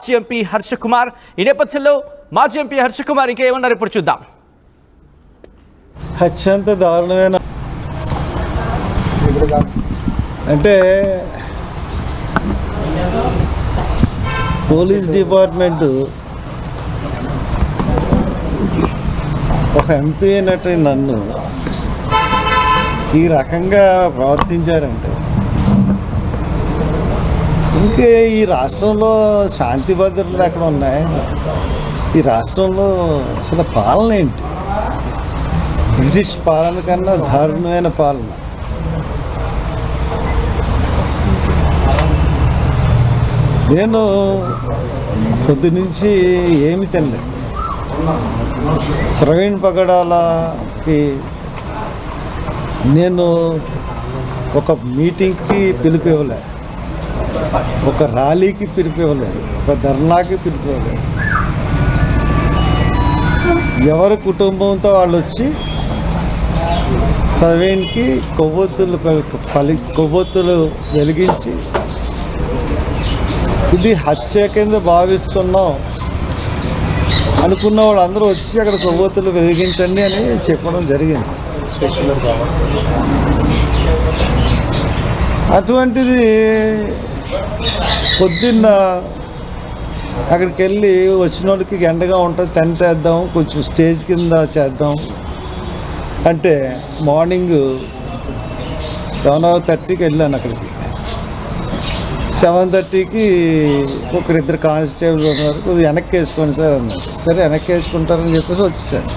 మాజీ ఎంపీ హర్ష కుమార్ ఈ నేపథ్యంలో మాజీ ఎంపీ హర్ష కుమార్ ఇంకా ఏమన్నారు ఇప్పుడు చూద్దాం. అత్యంత దారుణమైన అంటే పోలీస్ డిపార్ట్మెంటు ఒక ఎంపీ అయినట్టు నన్ను ఈ రకంగా ప్రవర్తించారంటే ఇంకే ఈ రాష్ట్రంలో శాంతి భద్రతలు ఎక్కడ ఉన్నాయి? ఈ రాష్ట్రంలో అసలు పాలన ఏంటి? బ్రిటిష్ పాలన కన్నా దారుణమైన పాలన. నేను పొద్దు నుంచి ఏమి తినలేదు. ప్రవీణ్ పగడాలకి నేను ఒక మీటింగ్కి పిలుపు ఇవ్వలేదు, ఒక ర్యాలీకి పిలుపు ఇవ్వలేదు, ఒక ధర్నాకి పిలుపు ఇవ్వలేదు. ఎవరి కుటుంబంతో వాళ్ళు వచ్చి ప్రవీణ్కి కొవ్వొత్తులు వెలిగించి ఇది హత్య కింద భావిస్తున్నాం అనుకున్న వాళ్ళందరూ వచ్చి అక్కడ కొవ్వొత్తులు వెలిగించండి అని చెప్పడం జరిగింది. అటువంటిది పొద్దున్న అక్కడికి వెళ్ళి వచ్చిన వాళ్ళకి ఎండగా ఉంటుంది, టెంట్ వేద్దాం, కొంచెం స్టేజ్ కింద చేద్దాం అంటే మార్నింగ్ 7:30కి వెళ్ళాను. అక్కడికి 7:30కి ఒకరిద్దరు కానిస్టేబుల్ ఉన్నారు, కొద్దిగా వెనక్కి వేసుకోండి సార్ అన్నారు. సరే వెనక్కి వేసుకుంటారని చెప్పేసి వచ్చేసాను.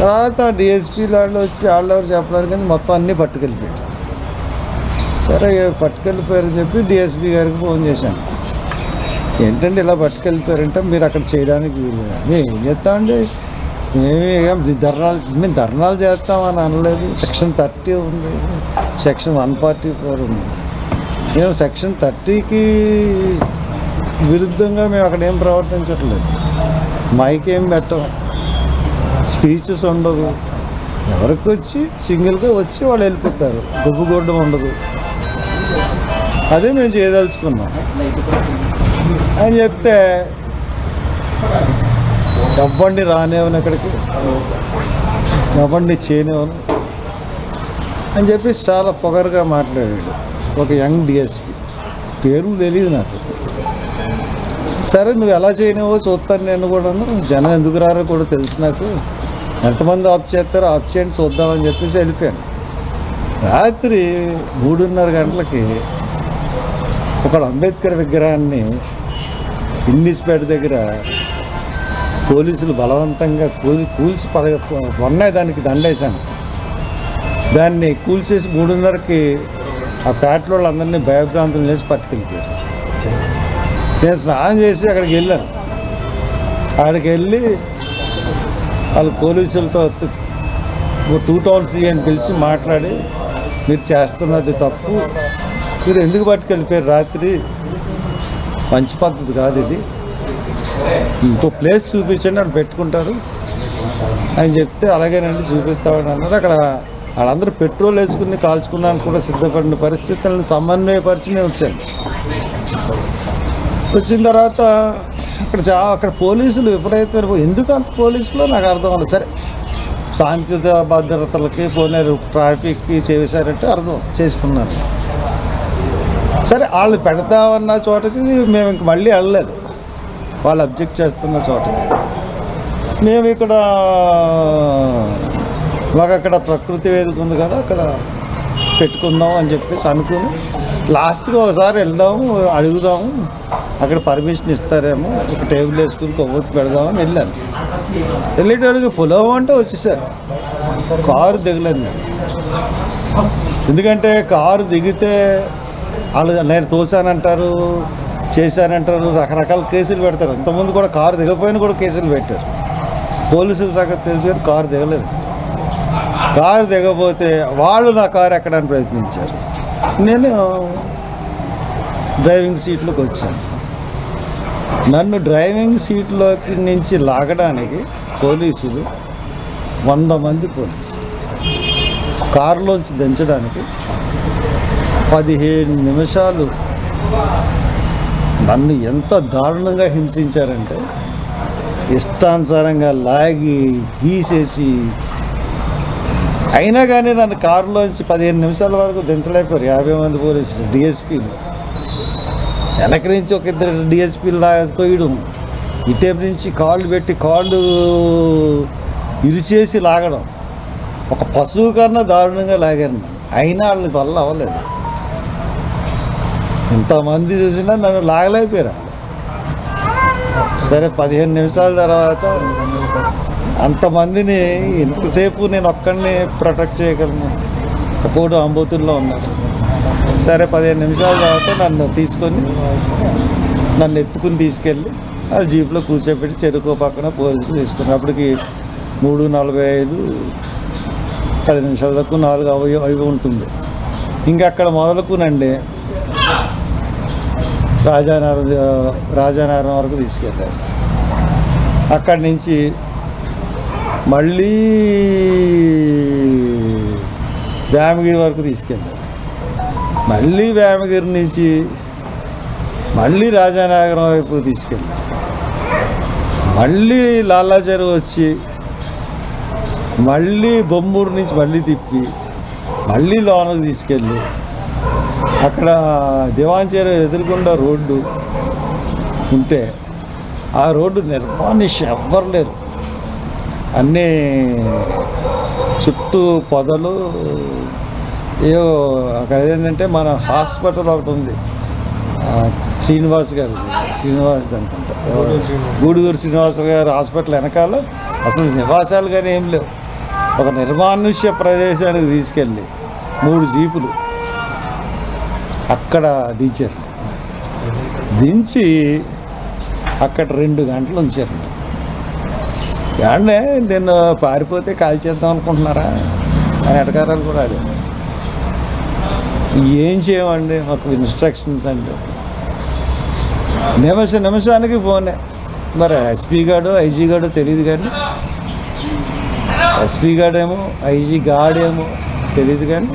తర్వాత డిఎస్పీ వాళ్ళు వచ్చి వాళ్ళెవరు చెప్పడానికి కానీ మొత్తం అన్నీ పట్టుకెళ్ళిపోయారు. సరే పట్టుకెళ్ళిపోయారని చెప్పి డిఎస్పీ గారికి ఫోన్ చేశాను. ఏంటంటే ఇలా పట్టుకెళ్ళిపోయారంటే మీరు అక్కడ చేయడానికి వీల్లేదు. మేము ఏం చేస్తామండి, మేము ధర్నాలు చేస్తామని అనలేదు. సెక్షన్ 30 ఉంది, సెక్షన్ 144 ఉంది. మేము సెక్షన్ 30కి విరుద్ధంగా మేము అక్కడ ఏం ప్రవర్తించట్లేదు. మైక్ ఏం పెట్టం, స్పీచెస్ ఉండవు. ఎవరికి వచ్చి సింగిల్గా వచ్చి వాళ్ళు వెళ్ళిపోతారు, గుబ్బుగొడ్డం ఉండదు. అదే మేము చేయదలుచుకున్నాం అని చెప్తే ఎవరిని రానివ్వను, ఎక్కడికి ఎవరిని చేయనివ్వను అని చెప్పి చాలా పొగరుగా మాట్లాడాడు ఒక యంగ్ డిఎస్పీ. పేర్లు తెలియదు నాకు. సరే నువ్వు ఎలా చేయనివో చూస్తాను నేను కూడా. జనం ఎందుకు రారో కూడా తెలుసు నాకు, ఎంతమంది ఆఫ్ చేస్తారో ఆఫ్ చేయండి చూద్దామని చెప్పేసి వెళ్ళిపోయాను. రాత్రి 3:30 గంటలకి ఒక అంబేద్కర్ విగ్రహాన్ని ఇన్నిస్పేట దగ్గర పోలీసులు బలవంతంగా కూల్చి ఉన్నాయి, దానికి దండేశాను. దాన్ని కూల్చేసి 3:30కి ఆ పేటలో వాళ్ళందరినీ భయభ్రాంతం చేసి పట్టుకెళ్ళిపోయారు. నేను స్నానం చేసి అక్కడికి వెళ్ళాను. అక్కడికి వెళ్ళి వాళ్ళు పోలీసులతో 2 టౌన్ సీ అని పిలిచి మాట్లాడి, మీరు చేస్తున్నది తప్పు, మీరు ఎందుకు పట్టుకెళ్ళిపోయారు రాత్రి, మంచి పద్ధతి కాదు ఇది, ఇంకో ప్లేస్ చూపించండి అని పెట్టుకుంటారు అని చెప్తే అలాగేనండి చూపిస్తామని అన్నారు. అక్కడ వాళ్ళందరూ పెట్రోల్ వేసుకుని కాల్చుకున్నాను కూడా సిద్ధపడిన పరిస్థితులను సమన్వయపరిచి నేను వచ్చాను. వచ్చిన తర్వాత అక్కడ పోలీసులు ఎప్పుడైతే ఎందుకు అంత పోలీసులో నాకు అర్థం అవ్వలేదు. సరే శాంతి భద్రతలకి పోనీ ట్రాఫిక్కి చేశారంటే అర్థం చేసుకున్నారు. సరే వాళ్ళు పెడతామన్న చోటకి మేము ఇంక మళ్ళీ వెళ్ళలేదు, వాళ్ళు అబ్జెక్ట్ చేస్తున్న చోటకి. మేము ఇక్కడ మాకు అక్కడ ప్రకృతి వేదిక ఉంది కదా, అక్కడ పెట్టుకుందాం అని చెప్పేసి అనుకుని లాస్ట్గా ఒకసారి వెళ్దాము, అడుగుదాము, అక్కడ పర్మిషన్ ఇస్తారేమో, ఒక టేబుల్ వేసుకుని కొవ్వొత్తి పెడదామని వెళ్ళాను. వెళ్ళేటడుగు పొలవ అంటే వచ్చేసారు. కారు దిగలేదు నేను, ఎందుకంటే కారు దిగితే వాళ్ళు నేను తోసానంటారు, చేశానంటారు, రకరకాల కేసులు పెడతారు. అంతకుముందు కూడా కారు దిగపోయినా కూడా కేసులు పెట్టారు. పోలీసులు సగం తెలుసు కానీ కారు దిగలేదు. కారు దిగపోతే వాళ్ళు నా కారు ఎక్కడానికి ప్రయత్నించారు. నేను డ్రైవింగ్ సీట్లోకి వచ్చాను. నన్ను డ్రైవింగ్ సీట్లోకి నుంచి లాగడానికి పోలీసులు 100 మంది పోలీసులు, కారులోంచి దించడానికి 15 నిమిషాలు నన్ను ఎంత దారుణంగా హింసించారంటే ఇష్టానుసారంగా లాగి గీసేసి, అయినా కానీ నన్ను కారులోంచి 15 నిమిషాల వరకు దించలేకపోయారు 50 మంది పోలీసులు, డిఎస్పీలు. వెనక నుంచి ఒక 2 డిఎస్పీలు తోయడం, ఇటేపు నుంచి కాళ్ళు పెట్టి కాళ్ళు ఇరిచేసి లాగడం, ఒక పశువు కన్నా దారుణంగా లాగారు నన్ను. అయినా వాళ్ళ వల్ల అవ్వలేదు. ఇంతమంది చూసినా నన్ను లాగలేకపోయారు. సరే 15 నిమిషాల తర్వాత అంతమందిని ఎంతసేపు నేను ఒక్కడిని ప్రొటెక్ట్ చేయగలను, ఒకడు అంబోతుల్లో ఉన్నారు. సరే 15 నిమిషాల తర్వాత నన్ను ఎత్తుకుని తీసుకెళ్ళి ఆ జీప్లో కూర్చోబెట్టి చెరుకు పక్కన పోలీసులు తీసుకున్నారు. అప్పటికి 3:45, 10 నిమిషాల దాకా 4 అవి ఉంటుంది. ఇంకక్కడ మొదలుకునండి రాజానగరం వరకు తీసుకెళ్ళారు. అక్కడి నుంచి మళ్ళీ వేమగిరి వరకు తీసుకెళ్ళారు. మళ్ళీ వేమగిరి నుంచి మళ్ళీ రాజానగరం వైపు తీసుకెళ్ళారు. మళ్ళీ లాలా చెరువు వచ్చి మళ్ళీ బొమ్మూరు నుంచి మళ్ళీ తిప్పి మళ్ళీ లోనకు తీసుకెళ్ళి అక్కడ దివాన్ చెరువు ఎదురుగుండా రోడ్డు ఉంటే ఆ రోడ్డు నిర్మానుష్యం, ఎవ్వరు లేరు. అన్నీ చుట్టూ పొదలు. ఏవో అక్కడ ఏంటంటే మన హాస్పిటల్ ఒకటి ఉంది, శ్రీనివాస్ అనుకుంటా, గూడూరు శ్రీనివాస్ గారు హాస్పిటల్ వెనకాల అసలు నివాసాలు కానీ ఏం లేవు. ఒక నిర్మానుష్య ప్రదేశానికి తీసుకెళ్ళి 3 జీపులు అక్కడ దించారు. దించి అక్కడ 2 గంటలు ఉంచారు. ఏమంటే నేను పారిపోతే కాల్ చేద్దాం అనుకుంటున్నారా అని ఎటకారాలు కూడా ఆడారు. ఏం చేయమండి, మాకు ఇన్స్ట్రక్షన్స్ అండి. నిమిషానికి ఫోనే. మరి ఎస్పీ గాడో ఐజీ గాడో తెలియదు, కానీ ఎస్పీ గాడేమో ఐజీ గాడేమో తెలియదు, కానీ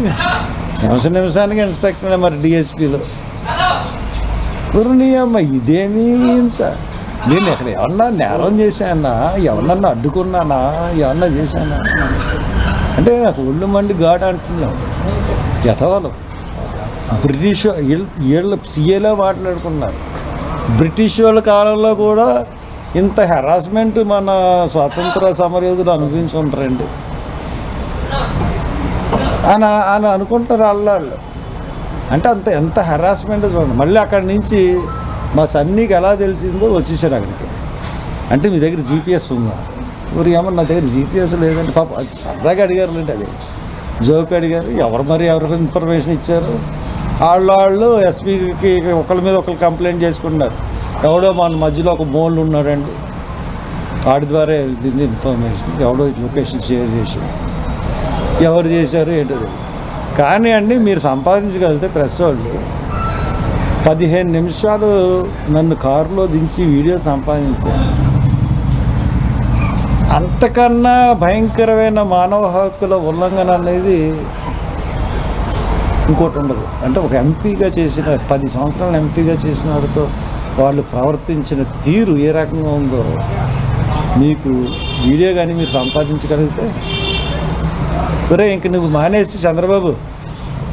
నిమిషానికి ఇన్స్ట్రక్టర్. మరి డిఎస్పీలో అమ్మ ఇదేమీ సార్, నేను ఇక్కడ ఏమన్నా నేరం చేశానా, ఎవరన్నా అడ్డుకున్నానా, ఏమన్నా చేశానా అంటే నాకు ఒళ్ళు మండి గాడు అంటున్నాను. యథవలు బ్రిటిష్ వీళ్ళు సీఏలో మాట్లాడుకున్నారు. బ్రిటిష్ వాళ్ళ కాలంలో కూడా ఇంత హెరాస్మెంట్ మన స్వాతంత్ర సమరయోధులు అనుభవించి ఉంటారండి అని అనుకుంటారు వాళ్ళు. అంటే ఎంత హెరాస్మెంట్ చూడండి. మళ్ళీ అక్కడి నుంచి మా సన్నీకి ఎలా తెలిసిందో వచ్చేసారు అక్కడికి. అంటే మీ దగ్గర జీపీఎస్ ఉందా? ఊరు ఏమన్నా నా దగ్గర జీపీఎస్ లేదంటే పాప అది సరదాగా అడిగారు లేండి, అది జోక్ అడిగారు. ఎవరికి ఇన్ఫర్మేషన్ ఇచ్చారు? వాళ్ళు ఎస్పీకి ఒకరి మీద ఒకరు కంప్లైంట్ చేసుకున్నారు. ఎవడో మన మధ్యలో ఒక మోన్లు ఉన్నాడండి, వాడి ద్వారా వెళ్ళింది ఇన్ఫర్మేషన్. ఎవడో లొకేషన్ షేర్ చేసి ఎవరు చేశారు ఏంటది. కానీ అండి మీరు సంపాదించగలిగితే ప్రెస్ వాళ్ళు 15 నిమిషాలు నన్ను కారులో దించి వీడియో సంపాదించారు. అంతకన్నా భయంకరమైన మానవ హక్కుల ఉల్లంఘన అనేది ఇంకోటి ఉండదు. అంటే ఒక ఎంపీగా చేసిన 10 సంవత్సరాలు ఎంపీగా చేసిన వాడితో వాళ్ళు ప్రవర్తించిన తీరు ఏ రకంగా ఉందో మీకు వీడియో కానీ మీరు సంపాదించగలిగితే, ఒరే ఇంక నువ్వు మానేసి చంద్రబాబు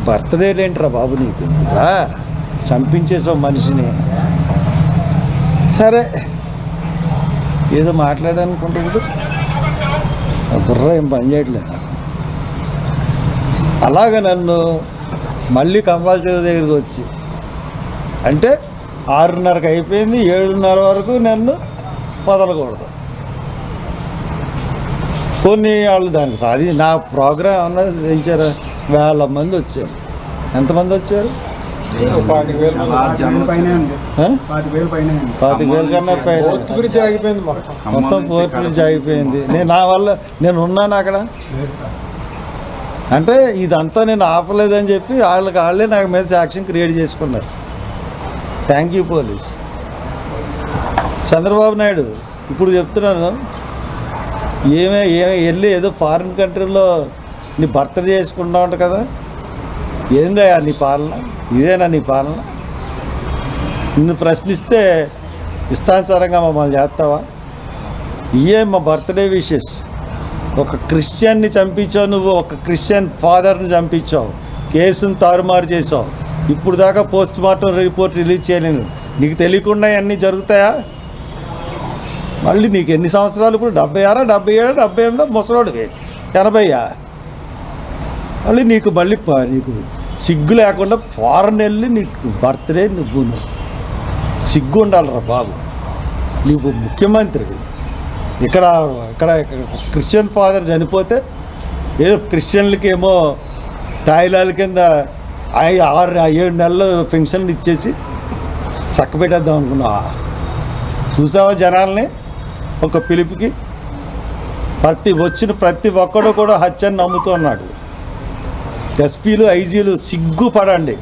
బర్త్డే లేంటిరా బాబు, నీకు రా చంపించేసావు మనిషిని. సరే ఏదో మాట్లాడాలనుకుంటున్నాడు, బుర్ర ఏం పని చేయట్లేదు. అలాగ నన్ను మళ్ళీ కంపాల్ చెరువు దగ్గరికి వచ్చి, అంటే 6:30కి అయిపోయింది, 7:30 వరకు నన్ను వదలకూడదు. కొన్ని వాళ్ళు దానికి నా ప్రోగ్రాం ఏమన్నా చేయించారా? 1000 మంది వచ్చారు. ఎంతమంది వచ్చారు? 25,000 కన్నా పైన. మొత్తం ఫోర్త్ బ్రిడ్జ్ ఆగిపోయింది. నేను ఉన్నాను అక్కడ. అంటే ఇదంతా నేను ఆపలేదని చెప్పి వాళ్ళే నాకు మీద సాక్ష్యం క్రియేట్ చేసుకున్నారు. Thank you police. Chandrababu Naidu ఇప్పుడు చెప్తున్నాను, ఏమే వెళ్ళి ఏదో ఫారిన్ కంట్రీలో నీ బర్త్డే చేసుకుంటా ఉంటా కదా, ఏందయ్యా నీ పాలన? ఇదేనా నీ పాలన? నిన్ను ప్రశ్నిస్తే ఇష్టానుసారంగా మమ్మల్ని చేస్తావా? ఇయే మా బర్త్డే విషెస్. ఒక క్రిస్టియన్ని చంపించావు నువ్వు, ఒక క్రిస్టియన్ ఫాదర్ని చంపించావు, కేసును తారుమారు చేసావు. ఇప్పుడు దాకా పోస్ట్ మార్టం రిపోర్ట్ రిలీజ్ చేయలేను. నీకు తెలియకుండా అన్నీ జరుగుతాయా? మళ్ళీ నీకు ఎన్ని సంవత్సరాలు? ఇప్పుడు 76, 77, 78 ముసలోడివి, 80. మళ్ళీ నీకు నీకు సిగ్గు లేకుండా ఫారెన్ వెళ్ళి నీకు బర్త్డే నువ్వు సిగ్గు ఉండాలిరా బాబు. నువ్వు ముఖ్యమంత్రివి. ఇక్కడ క్రిస్టియన్ ఫాదర్ చనిపోతే ఏదో క్రిస్టియన్లకేమో తాయిలాల కింద 6-7 నెలలు పెన్షన్లు ఇచ్చేసి చక్కబెట్టేద్దాం అనుకున్నావా? చూసావా జనాల్ని ఒక పిలుపుకి? ప్రతి ఒక్కడు కూడా హత్యని నమ్ముతూ ఉన్నాడు. ఎస్పీలు, ఐజీలు సిగ్గుపడండి.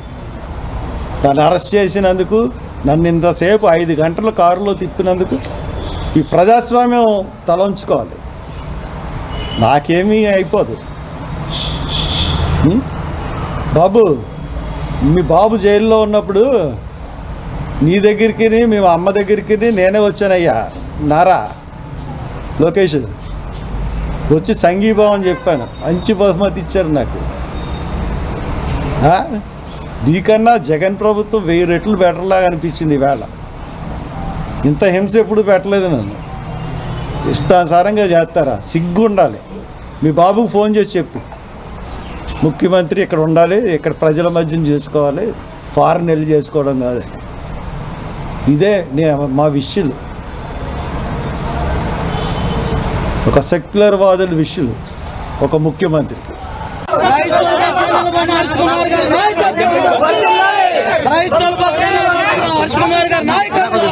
నన్ను అరెస్ట్ చేసినందుకు, నన్ను ఇంతసేపు 5 గంటలు కారులో తిప్పినందుకు ఈ ప్రజాస్వామ్యం తలంచుకోవాలి. నాకేమీ అయిపోదు బాబు. మీ బాబు జైల్లో ఉన్నప్పుడు నీ దగ్గరికి, మేము అమ్మ దగ్గరికి నేనే వచ్చానయ్యా. నారా లోకేష్ వచ్చి సంఘీభావం చెప్పాను. మంచి బహుమతి ఇచ్చారు నాకు. నీకన్నా జగన్ ప్రభుత్వం 1000 రెట్లు బెటర్లాగా అనిపించింది ఈవేళ. ఇంత హింస ఎప్పుడు పెట్టలేదు నన్ను. ఇష్టానుసారంగా చేస్తారా? సిగ్గు ఉండాలి. మీ బాబుకు ఫోన్ చేసి చెప్పు, ముఖ్యమంత్రి ఇక్కడ ఉండాలి, ఇక్కడ ప్రజల మధ్యన చేసుకోవాలి, ఫారెన్ వెళ్ళి చేసుకోవడం కాదు. ఇదే మా విషయాలు. ఒక సెక్యులర్ వాదుల విషయాలు ఒక ముఖ్యమంత్రికి. హర్ష్ కుమార్ గారు నాయకత్వం